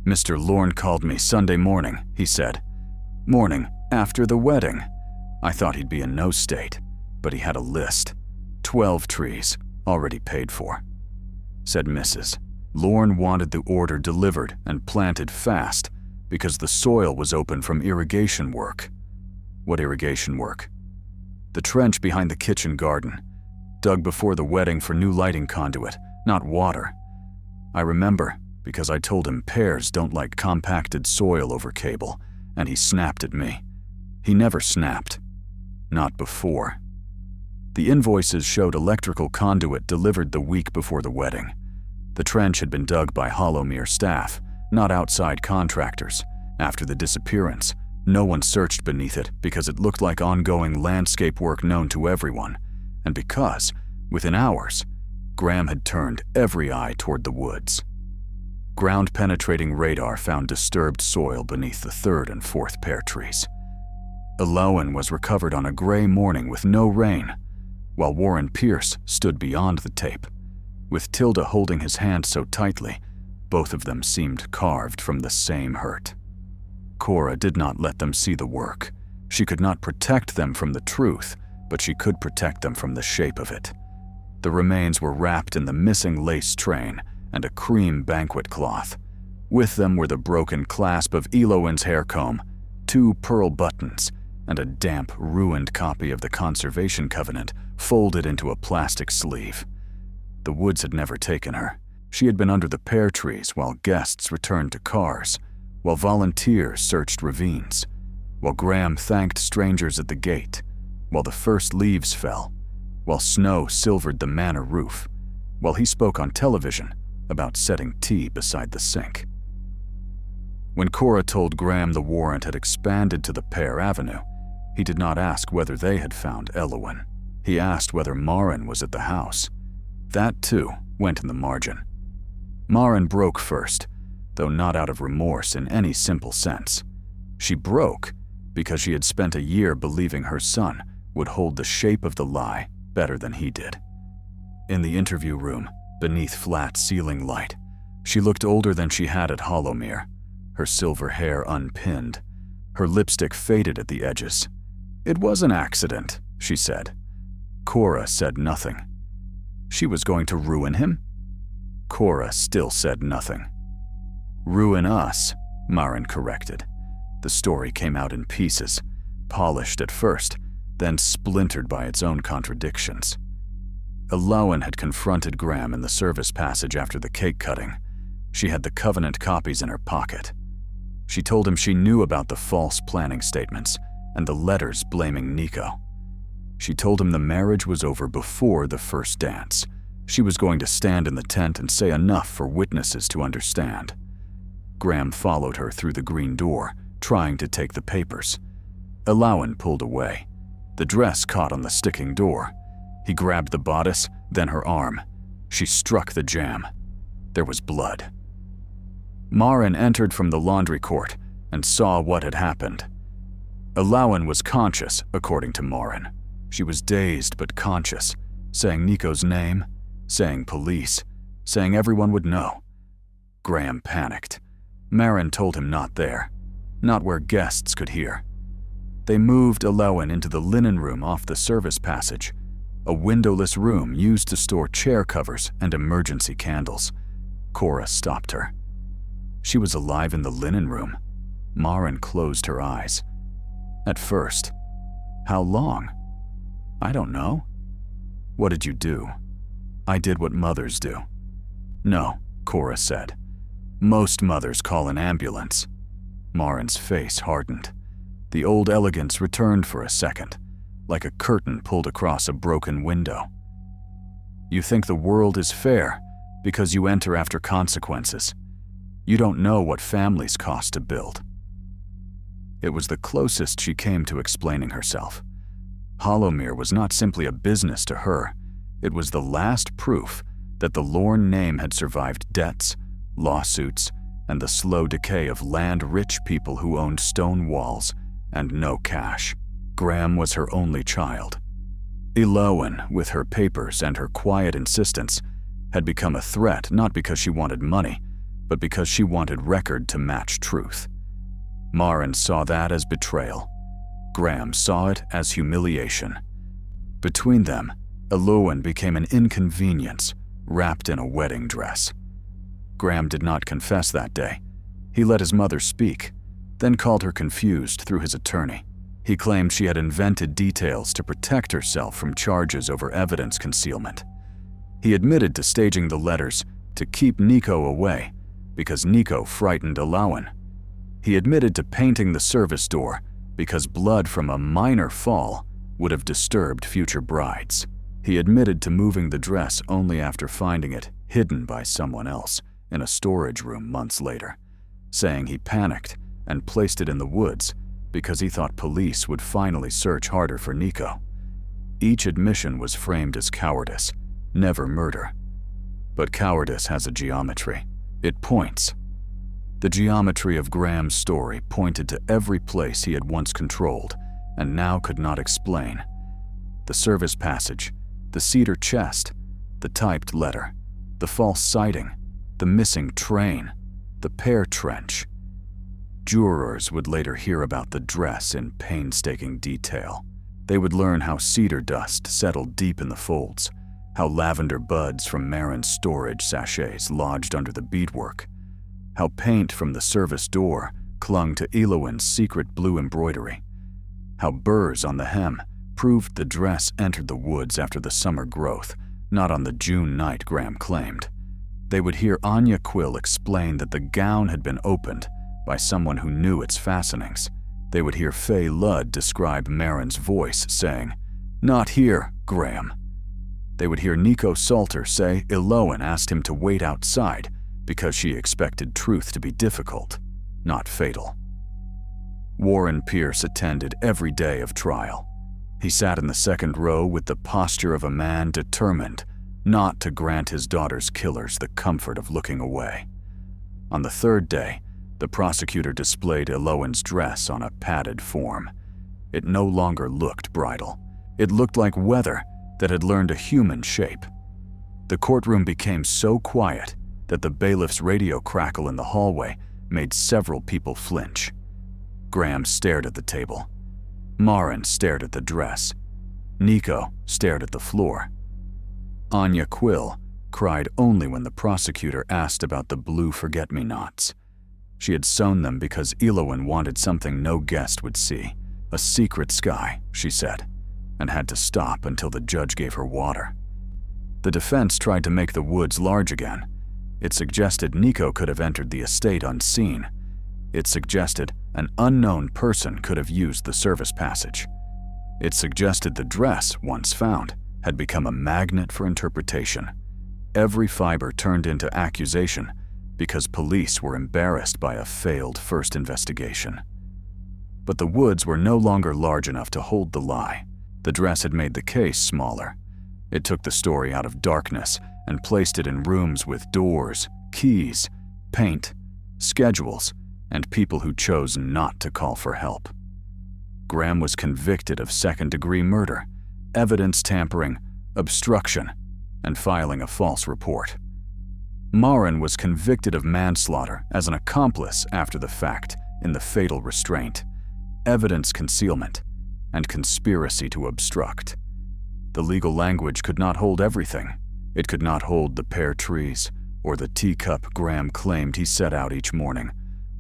A: "Mr. Lorne called me Sunday morning," he said. "Morning after the wedding. I thought he'd be in no state, but he had a list. 12 trees, already paid for," said Mrs. Lorne wanted the order delivered and planted fast because the soil was open from irrigation work. What irrigation work? The trench behind the kitchen garden, dug before the wedding for new lighting conduit, not water. I remember because I told him pears don't like compacted soil over cable, and he snapped at me. He never snapped. not before. The invoices showed electrical conduit delivered the week before the wedding. The trench had been dug by Hollowmere staff, not outside contractors. After the disappearance, no one searched beneath it because it looked like ongoing landscape work known to everyone, and because, within hours, Graham had turned every eye toward the woods. Ground-penetrating radar found disturbed soil beneath the third and fourth pear trees. Elowen was recovered on a gray morning with no rain, while Warren Pierce stood beyond the tape. With Tilda holding his hand so tightly, both of them seemed carved from the same hurt. Cora did not let them see the work. She could not protect them from the truth, but she could protect them from the shape of it. The remains were wrapped in the missing lace train and a cream banquet cloth. With them were the broken clasp of Elowen's hair comb, 2 pearl buttons, and a damp, ruined copy of the Conservation Covenant folded into a plastic sleeve. The woods had never taken her. She had been under the pear trees while guests returned to cars, while volunteers searched ravines, while Graham thanked strangers at the gate, while the first leaves fell, while snow silvered the manor roof, while he spoke on television about setting tea beside the sink. When Cora told Graham the warrant had expanded to the Pear Avenue, he did not ask whether they had found Elowen. He asked whether Maren was at the house. That, too, went in the margin. Maren broke first, though not out of remorse in any simple sense. She broke because she had spent a year believing her son would hold the shape of the lie better than he did. In the interview room, beneath flat ceiling light, she looked older than she had at Hollowmere, her silver hair unpinned, her lipstick faded at the edges. "It was an accident," she said. Cora said nothing. She was going to ruin him? Cora still said nothing. "Ruin us," Maren corrected. The story came out in pieces, polished at first, then splintered by its own contradictions. Elowen had confronted Graham in the service passage after the cake cutting. She had the Covenant copies in her pocket. She told him she knew about the false planning statements and the letters blaming Nico. She told him the marriage was over before the first dance. She was going to stand in the tent and say enough for witnesses to understand. Graham followed her through the green door, trying to take the papers. Elowen pulled away. The dress caught on the sticking door. He grabbed the bodice, then her arm. She struck the jamb. There was blood. Maren entered from the laundry court and saw what had happened. Elowen was conscious, according to Maren. She was dazed but conscious, saying Nico's name, saying police, saying everyone would know. Graham panicked. Maren told him not there, not where guests could hear. They moved Elowen into the linen room off the service passage, a windowless room used to store chair covers and emergency candles. Cora stopped her. She was alive in the linen room. Maren closed her eyes. At first. How long? I don't know. What did you do? I did what mothers do. No, Cora said. Most mothers call an ambulance. Maren's face hardened. The old elegance returned for a second, like a curtain pulled across a broken window. You think the world is fair because you enter after consequences. You don't know what families cost to build. It was the closest she came to explaining herself. Hollowmere was not simply a business to her. It was the last proof that the Lorne name had survived debts, lawsuits, and the slow decay of land-rich people who owned stone walls and no cash. Graham was her only child. Elowen, with her papers and her quiet insistence, had become a threat not because she wanted money, but because she wanted record to match truth. Maren saw that as betrayal. Graham saw it as humiliation. Between them, Elowen became an inconvenience, wrapped in a wedding dress. Graham did not confess that day. He let his mother speak, then called her confused through his attorney. He claimed she had invented details to protect herself from charges over evidence concealment. He admitted to staging the letters to keep Nico away because Nico frightened Elowen. He admitted to painting the service door because blood from a minor fall would have disturbed future brides. He admitted to moving the dress only after finding it hidden by someone else in a storage room months later, saying he panicked and placed it in the woods because he thought police would finally search harder for Nico. Each admission was framed as cowardice, never murder. But cowardice has a geometry. It points. The geometry of Graham's story pointed to every place he had once controlled and now could not explain. The service passage, the cedar chest, the typed letter, the false sighting, the missing train, the pear trench. Jurors would later hear about the dress in painstaking detail. They would learn how cedar dust settled deep in the folds, how lavender buds from Marin's storage sachets lodged under the beadwork, how paint from the service door clung to Eloin's secret blue embroidery, how burrs on the hem proved the dress entered the woods after the summer growth, not on the June night Graham claimed. They would hear Anya Quill explain that the gown had been opened by someone who knew its fastenings. They would hear Fay Ludd describe Marin's voice saying, "Not here, Graham." They would hear Nico Salter say Eloin asked him to wait outside because she expected truth to be difficult, not fatal. Warren Pierce attended every day of trial. He sat in the second row with the posture of a man determined not to grant his daughter's killers the comfort of looking away. On the third day, the prosecutor displayed Eloin's dress on a padded form. It no longer looked bridal. It looked like weather that had learned a human shape. The courtroom became so quiet that the bailiff's radio crackle in the hallway made several people flinch. Graham stared at the table. Marin stared at the dress. Nico stared at the floor. Anya Quill cried only when the prosecutor asked about the blue forget-me-nots. She had sewn them because Eloin wanted something no guest would see. A secret sky, she said, and had to stop until the judge gave her water. The defense tried to make the woods large again. It suggested Nico could have entered the estate unseen. It suggested an unknown person could have used the service passage. It suggested the dress, once found, had become a magnet for interpretation. Every fiber turned into accusation because police were embarrassed by a failed first investigation. But the woods were no longer large enough to hold the lie. The dress had made the case smaller. It took the story out of darkness and placed it in rooms with doors, keys, paint, schedules, and people who chose not to call for help. Graham was convicted of second-degree murder, evidence tampering, obstruction, and filing a false report. Marin was convicted of manslaughter as an accomplice after the fact in the fatal restraint, evidence concealment, and conspiracy to obstruct. The legal language could not hold everything. It could not hold the pear trees, or the teacup Graham claimed he set out each morning,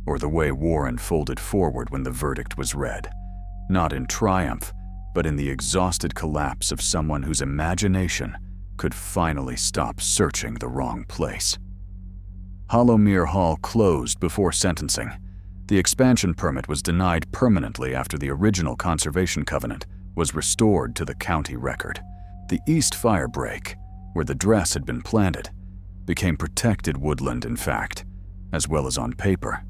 A: or the way Warren folded forward when the verdict was read, not in triumph, but in the exhausted collapse of someone whose imagination could finally stop searching the wrong place. Hollowmere Hall closed before sentencing. The expansion permit was denied permanently after the original conservation covenant was restored to the county record. The east fire break, where the dress had been planted, became protected woodland in fact, as well as on paper.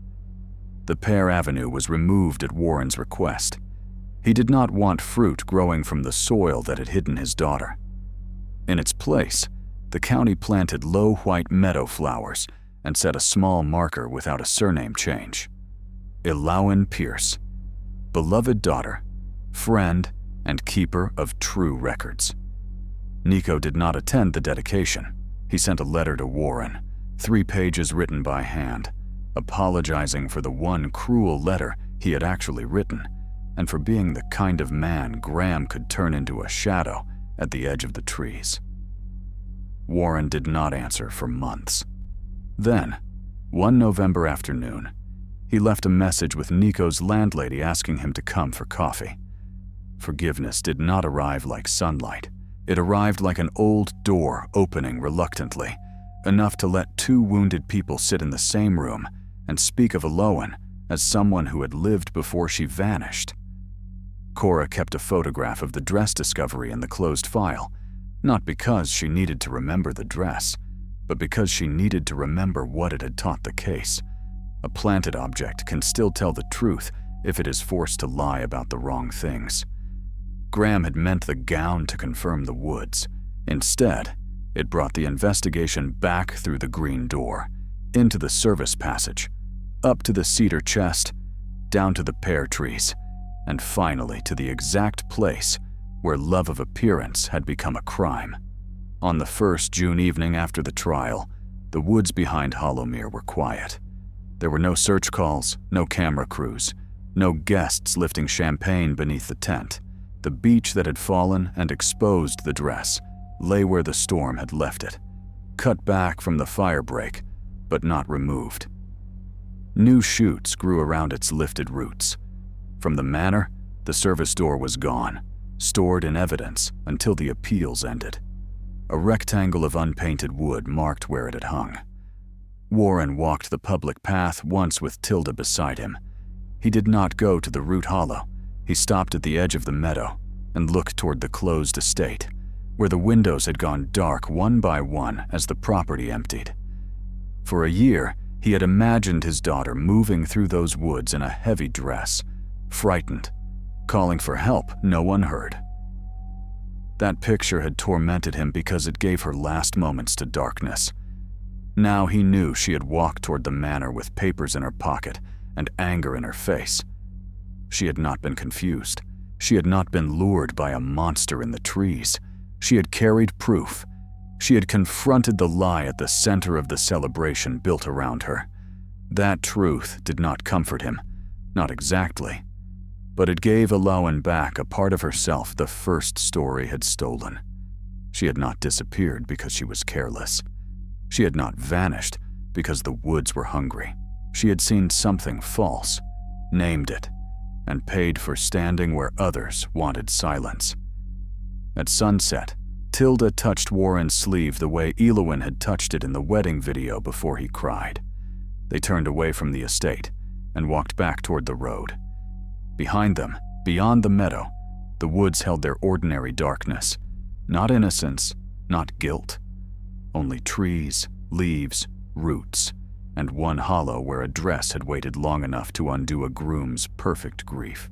A: The pear avenue was removed at Warren's request. He did not want fruit growing from the soil that had hidden his daughter. In its place, the county planted low white meadow flowers and set a small marker without a surname change. Eloin Pierce, beloved daughter, friend, and keeper of true records. Nico did not attend the dedication. He sent a letter to Warren, 3 pages written by hand, apologizing for the one cruel letter he had actually written, and for being the kind of man Graham could turn into a shadow at the edge of the trees. Warren did not answer for months. Then, one November afternoon, he left a message with Nico's landlady asking him to come for coffee. Forgiveness did not arrive like sunlight. It arrived like an old door opening reluctantly, enough to let 2 wounded people sit in the same room and speak of Eloin as someone who had lived before she vanished. Cora kept a photograph of the dress discovery in the closed file, not because she needed to remember the dress, but because she needed to remember what it had taught the case. A planted object can still tell the truth if it is forced to lie about the wrong things. Graham had meant the gown to confirm the woods. Instead, it brought the investigation back through the green door, into the service passage, up to the cedar chest, down to the pear trees, and finally to the exact place where love of appearance had become a crime. On the first June evening after the trial, the woods behind Hollowmere were quiet. There were no search calls, no camera crews, no guests lifting champagne beneath the tent. The beach that had fallen and exposed the dress lay where the storm had left it, cut back from the firebreak, but not removed. New shoots grew around its lifted roots. From the manor, the service door was gone, stored in evidence until the appeals ended. A rectangle of unpainted wood marked where it had hung. Warren walked the public path once with Tilda beside him. He did not go to the root hollow. He stopped at the edge of the meadow and looked toward the closed estate, where the windows had gone dark one by one as the property emptied. For a year, he had imagined his daughter moving through those woods in a heavy dress, frightened, calling for help no one heard. That picture had tormented him because it gave her last moments to darkness. Now he knew she had walked toward the manor with papers in her pocket and anger in her face. She had not been confused. She had not been lured by a monster in the trees. She had carried proof. She had confronted the lie at the center of the celebration built around her. That truth did not comfort him, not exactly, but it gave Elowen back a part of herself the first story had stolen. She had not disappeared because she was careless. She had not vanished because the woods were hungry. She had seen something false, named it, and paid for standing where others wanted silence. At sunset, Tilda touched Warren's sleeve the way Elowen had touched it in the wedding video before he cried. They turned away from the estate and walked back toward the road. Behind them, beyond the meadow, the woods held their ordinary darkness. Not innocence, not guilt. Only trees, leaves, roots, and one hollow where a dress had waited long enough to undo a groom's perfect grief.